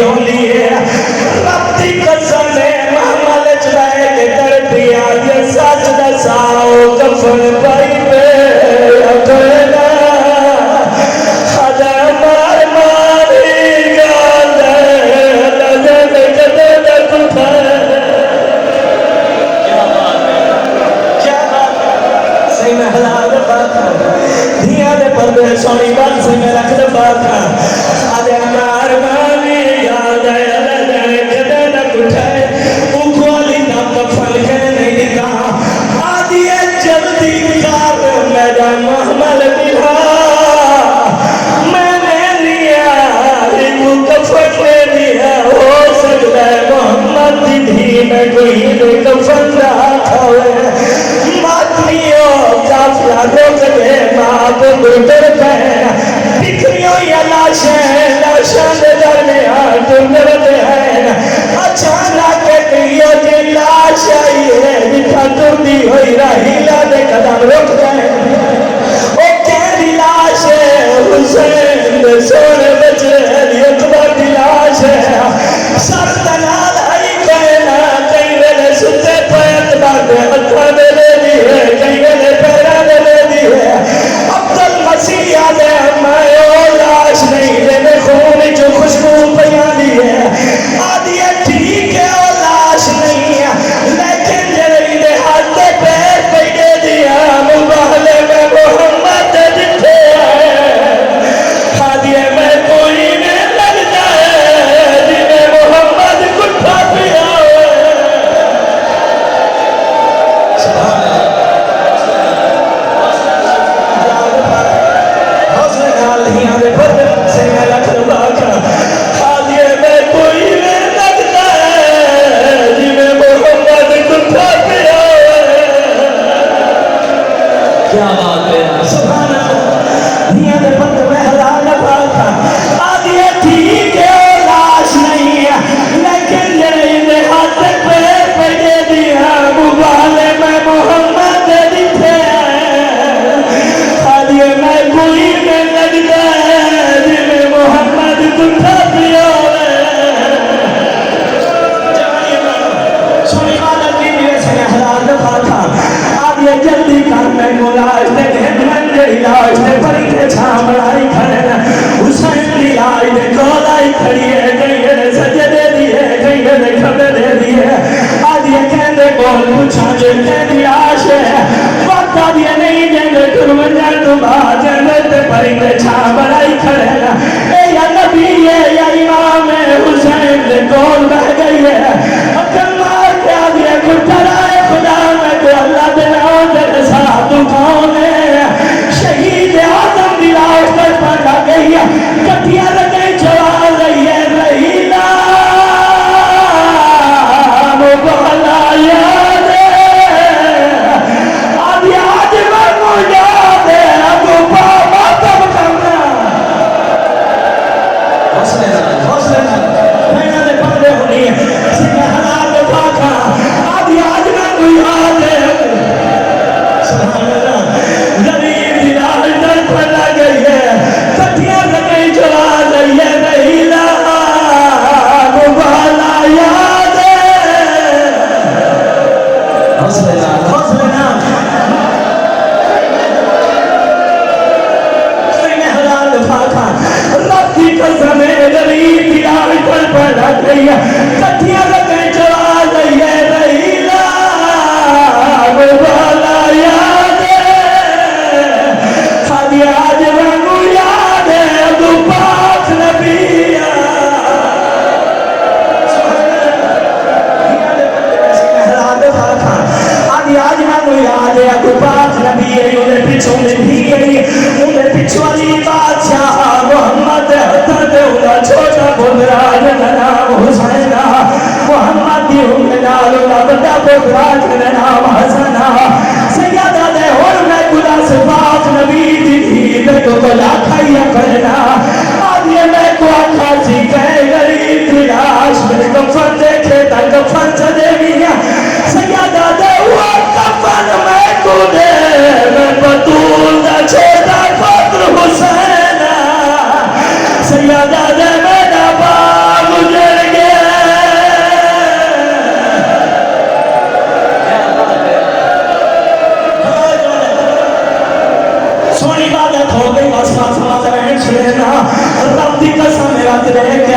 ہولی ہے رب دی قسم ہے محمل چلائے کے تڑپی آئی سچ دساؤ کفن پائی پہ اٹھنا خدا مار ماری گال لجن کدے تک اٹھائے میں حلال بات دھیاں دے پردے سونی بات سے میں رکھ دے بات آدھے مار مانی یاد ہے لجائے کدے نہ کٹھائے اکھوالی نا کفن کے نہیں دیتا آدھی ہے جلدی کار میرا محمل دلا میں نے لیا ریکو کفن لے لیا ہو سکتا ہے محمد دی دھی میں کوئی دے کفن رہا کھوئے ماتمیوں کافلہ روک دے ماں بردر بہن بکریوں یا لاشیں دے درمیان دردر بہن اچانک کریو جی لاش آئی ہے بکھا دردی ہوئی رہیلہ دے قدم رک دے او کہنی لاش ہے حسین دے سونے بچے اکبر دی لاش ہے سر تنال آئی کہنا کہیں میرے ستے پیت باندے اتھا دے لے دی ہے کہیں میرے پیرا دے لے دی ہے عبدالمسیح آدھے ہمیں او لاش نہیں دے میں خون جو خوشبو پیان دی ہے آدھی ہے ٹھیک ہے او لاش نہیں ہے لیکن جنہی دے ہاتھ دے پیر پیڑے دیا مباہلے میں محمد دے دکھے آئے آدھی ہے میں کوئی میں لگتا ہے جنہیں محمد کٹھا پیا ہوئے کیا بات ہے سبحان اللہ دنیا دے پتہ میں حلال بات آدھی ہے ٹھیک ہے لاش نہیں ہے لیکن جنہی دے ہاتھ پیر پہ دے دیا مبالے میں محمد دے دکھے آدھی ہے میں کوئی میں لگتا ہے جنہیں محمد کٹھا پیا سنی مالک کی میرے سے حلال بات آدھی ہے جلدی کر میں لاش دے گھنڈن دے لاش دے پری دے چھام لائی کھڑے حسین دی لائی دے کولائی کھڑی ہے کہیں نے سجے دے دی ہے کہیں نے کھبے دے دی ہے آدھی ہے کہندے کون پوچھا جو کہندی لاش ہے وقت آدھی ہے نہیں جنگے کرمجر تو باجر دے پری دے چھام لائی کھڑے اے یا نبی ہے یا امام ہے حسین دے کون بہ گئی ہے اکر مار کے آدھی ہے کٹھر آئے خدا میں تو اللہ دے نام دے ساتھ تو کون ہے شہید آدم دی لاش پر پڑھا گئی ہے کٹھیا لگے جواب رہی ہے رہیلا مبالا یاد ہے آدھی آج میں یاد ہے ابو بابا تب کرنا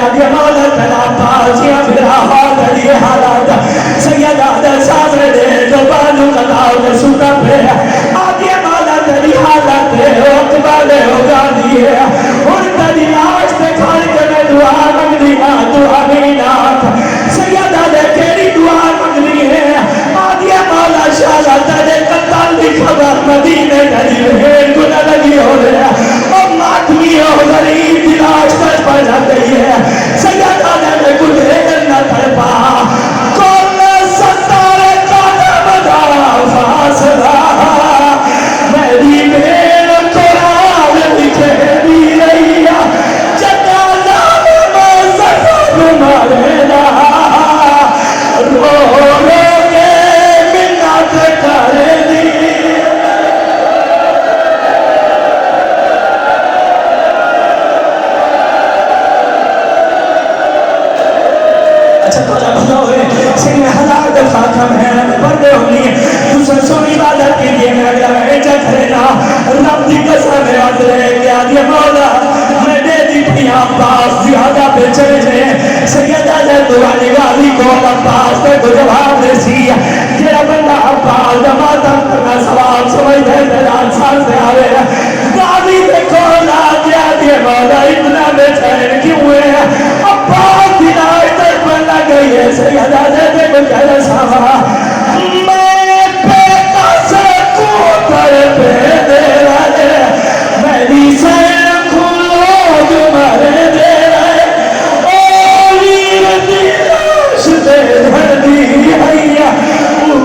آدیا مولا تلا پاسیاں پھرا حال یہ حالات سیدہ در سامنے دے جو بانو قطاو دے سوٹا پہ آدیا مولا تلی حالات دے اقبالے ہوگا دیئے ان تلی لاش پہ کھاڑ کے میں دعا مانگنی دعا مینات سیدہ دے کیری دعا مانگنی ہے آدیا مولا شاہدہ تلے قتل دی خبر مدینے دلی بھیڑ گناہ لگی ہو رہا اور ماتمی ہو غریب دی لاش پر پڑھا گئی ہے سیدہ نے گزرے نہ تڑپا کون ستارے کا بدا فاصلہ میری بھیڑ قرآن لکھے بھی رہی جنازہ میں زخم مارنا رو رو کے منت کر دی پردے ہونی دوسرے سونی عبادت کی دیئے میں اگلا میں ایچا کرنا رب دی قسم ہے عدلے کیا دیا مولا میں دے دی پھئی عباس زیادہ پہ چلے جائے سیدہ دے دعا نگاہی کو عباس تے کو جواب دے سی جیڑا بندہ عباس دماتا کرنا سواب سمجھ دے تیران سال سے آوے غازی تے کولا کیا دیا مولا اتنا بے چین کیوں ہے عباس دی نائی تر پر لگ گئی ہے سیدہ دے کو کہہ ساما میں پہ قصر کو پر پہ دے رہے میری سین کھلو جو مرے دے رہے اولی ردیش دے دھر دی ہے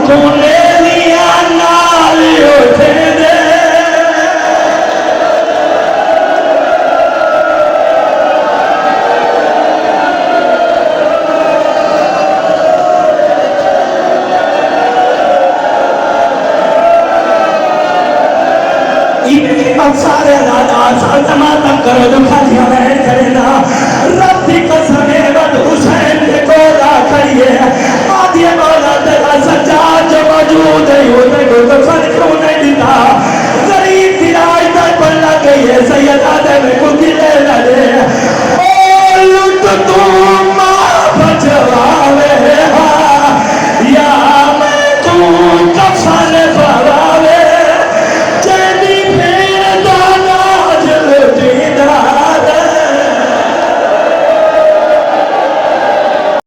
کو لے لیا نالی اٹھے دے سارے نادار سال تمام کرو دکھا دیا میں کرنا رب دی قسم بد حسین کے کولا کھڑیے آدھی مولا تیرا سجاد جو موجود ہے وہ دیکھو